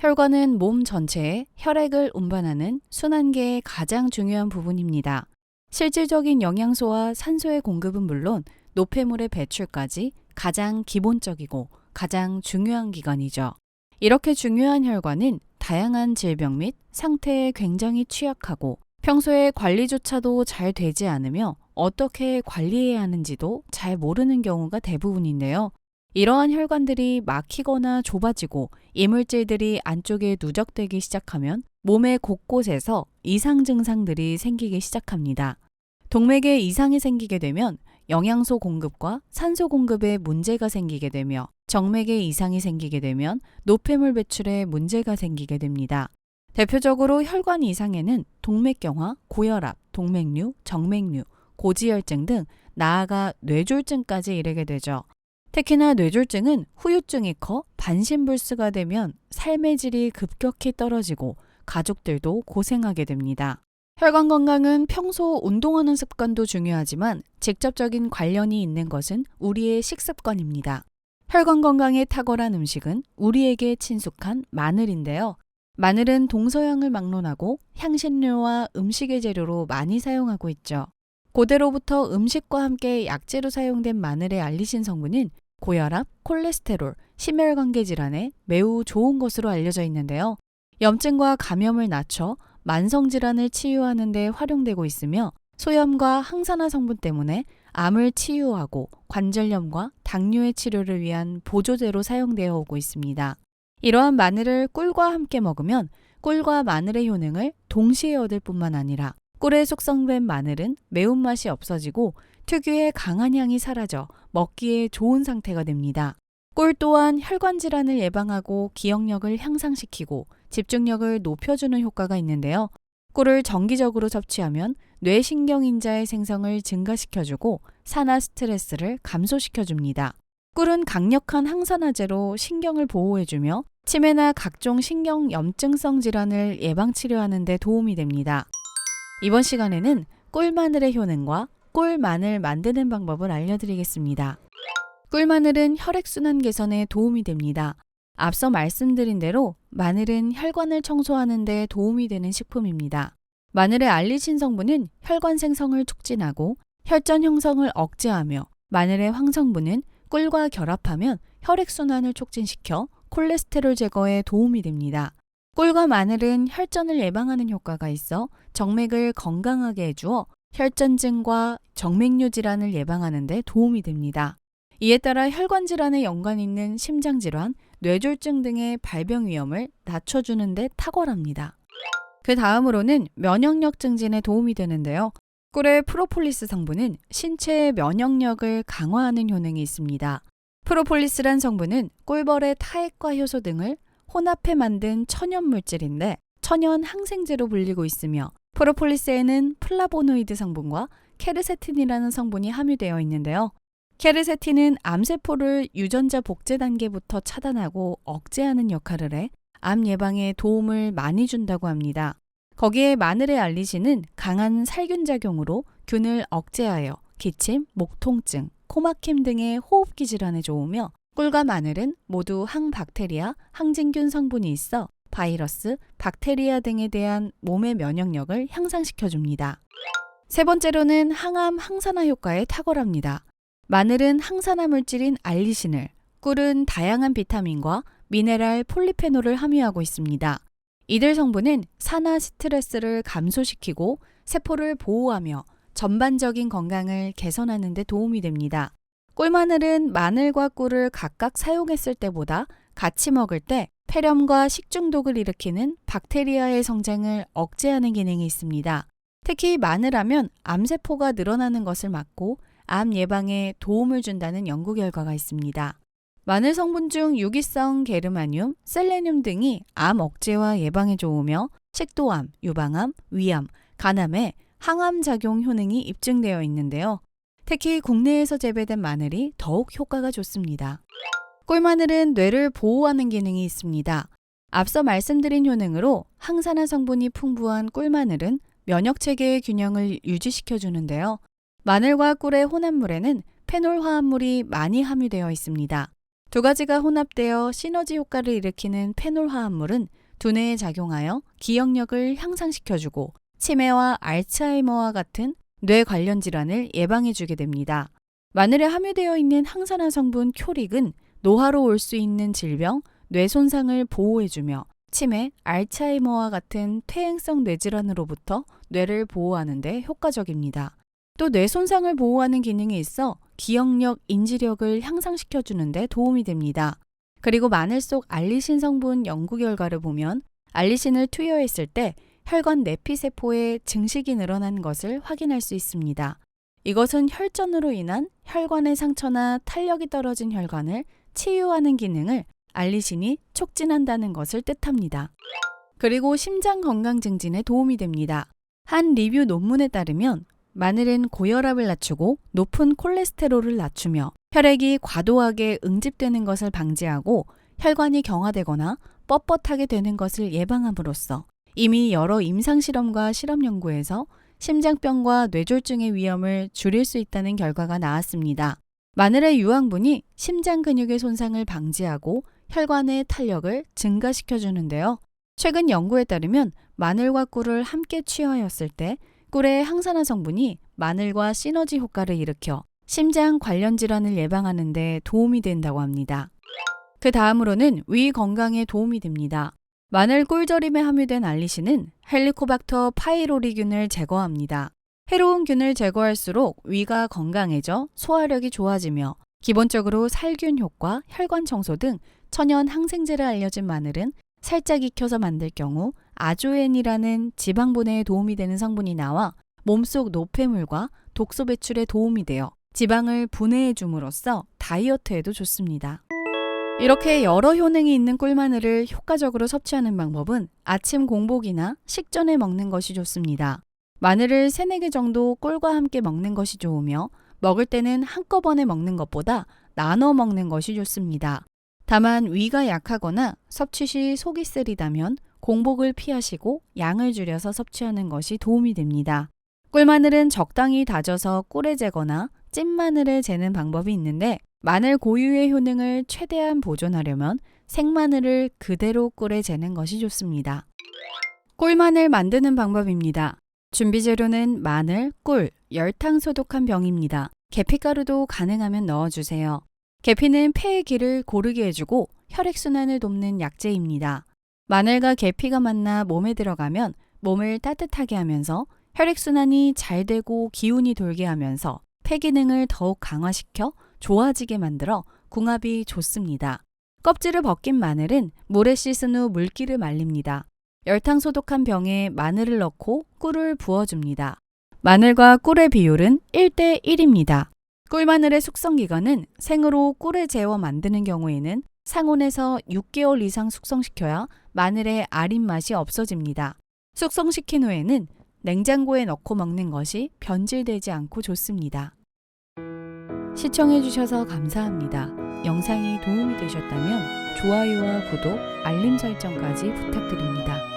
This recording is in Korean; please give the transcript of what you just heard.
혈관은 몸 전체에 혈액을 운반하는 순환계의 가장 중요한 부분입니다. 실질적인 영양소와 산소의 공급은 물론 노폐물의 배출까지 가장 기본적이고 가장 중요한 기관이죠. 이렇게 중요한 혈관은 다양한 질병 및 상태에 굉장히 취약하고 평소에 관리조차도 잘 되지 않으며 어떻게 관리해야 하는지도 잘 모르는 경우가 대부분인데요. 이러한 혈관들이 막히거나 좁아지고 이물질들이 안쪽에 누적되기 시작하면 몸의 곳곳에서 이상 증상들이 생기기 시작합니다. 동맥에 이상이 생기게 되면 영양소 공급과 산소 공급에 문제가 생기게 되며 정맥에 이상이 생기게 되면 노폐물 배출에 문제가 생기게 됩니다. 대표적으로 혈관 이상에는 동맥경화, 고혈압, 동맥류, 정맥류, 고지혈증 등 나아가 뇌졸중까지 이르게 되죠. 특히나 뇌졸중은 후유증이 커 반신불수가 되면 삶의 질이 급격히 떨어지고 가족들도 고생하게 됩니다. 혈관 건강은 평소 운동하는 습관도 중요하지만 직접적인 관련이 있는 것은 우리의 식습관입니다. 혈관 건강에 탁월한 음식은 우리에게 친숙한 마늘인데요. 마늘은 동서양을 막론하고 향신료와 음식의 재료로 많이 사용하고 있죠. 고대로부터 음식과 함께 약재로 사용된 마늘의 알리신 성분은 고혈압, 콜레스테롤, 심혈관계 질환에 매우 좋은 것으로 알려져 있는데요. 염증과 감염을 낮춰 만성질환을 치유하는 데 활용되고 있으며 소염과 항산화 성분 때문에 암을 치유하고 관절염과 당뇨의 치료를 위한 보조제로 사용되어 오고 있습니다. 이러한 마늘을 꿀과 함께 먹으면 꿀과 마늘의 효능을 동시에 얻을 뿐만 아니라 꿀에 숙성된 마늘은 매운맛이 없어지고 특유의 강한 향이 사라져 먹기에 좋은 상태가 됩니다. 꿀 또한 혈관 질환을 예방하고 기억력을 향상시키고 집중력을 높여주는 효과가 있는데요. 꿀을 정기적으로 섭취하면 뇌신경인자의 생성을 증가시켜주고 산화 스트레스를 감소시켜줍니다. 꿀은 강력한 항산화제로 신경을 보호해주며 치매나 각종 신경염증성 질환을 예방치료하는 데 도움이 됩니다. 이번 시간에는 꿀마늘의 효능과 꿀마늘 만드는 방법을 알려드리겠습니다. 꿀마늘은 혈액순환 개선에 도움이 됩니다. 앞서 말씀드린 대로 마늘은 혈관을 청소하는 데 도움이 되는 식품입니다. 마늘의 알리신 성분은 혈관 생성을 촉진하고 혈전 형성을 억제하며 마늘의 황성분은 꿀과 결합하면 혈액순환을 촉진시켜 콜레스테롤 제거에 도움이 됩니다. 꿀과 마늘은 혈전을 예방하는 효과가 있어 정맥을 건강하게 해주어 혈전증과 정맥류 질환을 예방하는 데 도움이 됩니다. 이에 따라 혈관 질환에 연관 있는 심장질환, 뇌졸중 등의 발병 위험을 낮춰주는 데 탁월합니다. 그 다음으로는 면역력 증진에 도움이 되는데요. 꿀의 프로폴리스 성분은 신체의 면역력을 강화하는 효능이 있습니다. 프로폴리스란 성분은 꿀벌의 타액과 효소 등을 혼합해 만든 천연 물질인데 천연 항생제로 불리고 있으며 프로폴리스에는 플라보노이드 성분과 케르세틴이라는 성분이 함유되어 있는데요. 케르세틴은 암세포를 유전자 복제 단계부터 차단하고 억제하는 역할을 해 암 예방에 도움을 많이 준다고 합니다. 거기에 마늘의 알리신은 강한 살균 작용으로 균을 억제하여 기침, 목 통증, 코막힘 등의 호흡기 질환에 좋으며 꿀과 마늘은 모두 항박테리아, 항진균 성분이 있어 바이러스, 박테리아 등에 대한 몸의 면역력을 향상시켜줍니다. 세 번째로는 항암, 항산화 효과에 탁월합니다. 마늘은 항산화 물질인 알리신을, 꿀은 다양한 비타민과 미네랄 폴리페놀을 함유하고 있습니다. 이들 성분은 산화 스트레스를 감소시키고 세포를 보호하며 전반적인 건강을 개선하는 데 도움이 됩니다. 꿀마늘은 마늘과 꿀을 각각 사용했을 때보다 같이 먹을 때 폐렴과 식중독을 일으키는 박테리아의 성장을 억제하는 기능이 있습니다. 특히 마늘하면 암세포가 늘어나는 것을 막고 암 예방에 도움을 준다는 연구 결과가 있습니다. 마늘 성분 중 유기성 게르마늄, 셀레늄 등이 암 억제와 예방에 좋으며 식도암, 유방암, 위암, 간암에 항암 작용 효능이 입증되어 있는데요. 특히 국내에서 재배된 마늘이 더욱 효과가 좋습니다. 꿀마늘은 뇌를 보호하는 기능이 있습니다. 앞서 말씀드린 효능으로 항산화 성분이 풍부한 꿀마늘은 면역체계의 균형을 유지시켜주는데요. 마늘과 꿀의 혼합물에는 페놀 화합물이 많이 함유되어 있습니다. 두 가지가 혼합되어 시너지 효과를 일으키는 페놀 화합물은 두뇌에 작용하여 기억력을 향상시켜주고 치매와 알츠하이머와 같은 뇌 관련 질환을 예방해주게 됩니다. 마늘에 함유되어 있는 항산화 성분 큐릭은 노화로 올 수 있는 질병, 뇌 손상을 보호해주며 치매, 알츠하이머와 같은 퇴행성 뇌질환으로부터 뇌를 보호하는 데 효과적입니다. 또 뇌 손상을 보호하는 기능이 있어 기억력, 인지력을 향상시켜주는 데 도움이 됩니다. 그리고 마늘 속 알리신 성분 연구 결과를 보면 알리신을 투여했을 때 혈관 내피세포의 증식이 늘어난 것을 확인할 수 있습니다. 이것은 혈전으로 인한 혈관의 상처나 탄력이 떨어진 혈관을 치유하는 기능을 알리신이 촉진한다는 것을 뜻합니다. 그리고 심장 건강 증진에 도움이 됩니다. 한 리뷰 논문에 따르면 마늘은 고혈압을 낮추고 높은 콜레스테롤을 낮추며 혈액이 과도하게 응집되는 것을 방지하고 혈관이 경화되거나 뻣뻣하게 되는 것을 예방함으로써 이미 여러 임상실험과 실험 연구에서 심장병과 뇌졸중의 위험을 줄일 수 있다는 결과가 나왔습니다. 마늘의 유황분이 심장 근육의 손상을 방지하고 혈관의 탄력을 증가시켜주는데요. 최근 연구에 따르면 마늘과 꿀을 함께 취하였을 때 꿀의 항산화 성분이 마늘과 시너지 효과를 일으켜 심장 관련 질환을 예방하는 데 도움이 된다고 합니다. 그 다음으로는 위 건강에 도움이 됩니다. 마늘 꿀절임에 함유된 알리신은 헬리코박터 파이로리균을 제거합니다. 해로운 균을 제거할수록 위가 건강해져 소화력이 좋아지며 기본적으로 살균 효과, 혈관 청소 등 천연 항생제를 알려진 마늘은 살짝 익혀서 만들 경우 아조엔이라는 지방 분해에 도움이 되는 성분이 나와 몸속 노폐물과 독소 배출에 도움이 되어 지방을 분해해 줌으로써 다이어트에도 좋습니다. 이렇게 여러 효능이 있는 꿀마늘을 효과적으로 섭취하는 방법은 아침 공복이나 식전에 먹는 것이 좋습니다. 마늘을 3-4개 정도 꿀과 함께 먹는 것이 좋으며 먹을 때는 한꺼번에 먹는 것보다 나눠 먹는 것이 좋습니다. 다만 위가 약하거나 섭취 시 속이 쓰리다면 공복을 피하시고 양을 줄여서 섭취하는 것이 도움이 됩니다. 꿀마늘은 적당히 다져서 꿀에 재거나 찐마늘에 재는 방법이 있는데 마늘 고유의 효능을 최대한 보존하려면 생마늘을 그대로 꿀에 재는 것이 좋습니다. 꿀마늘 만드는 방법입니다. 준비 재료는 마늘, 꿀, 열탕 소독한 병입니다. 계피가루도 가능하면 넣어주세요. 계피는 폐의 길을 고르게 해주고 혈액순환을 돕는 약재입니다. 마늘과 계피가 만나 몸에 들어가면 몸을 따뜻하게 하면서 혈액순환이 잘 되고 기운이 돌게 하면서 폐 기능을 더욱 강화시켜 좋아지게 만들어 궁합이 좋습니다. 껍질을 벗긴 마늘은 물에 씻은 후 물기를 말립니다. 열탕 소독한 병에 마늘을 넣고 꿀을 부어줍니다. 마늘과 꿀의 비율은 1:1입니다. 꿀마늘의 숙성기간은 생으로 꿀에 재워 만드는 경우에는 상온에서 6개월 이상 숙성시켜야 마늘의 아린 맛이 없어집니다. 숙성시킨 후에는 냉장고에 넣고 먹는 것이 변질되지 않고 좋습니다. 시청해주셔서 감사합니다. 영상이 도움이 되셨다면 좋아요와 구독, 알림 설정까지 부탁드립니다.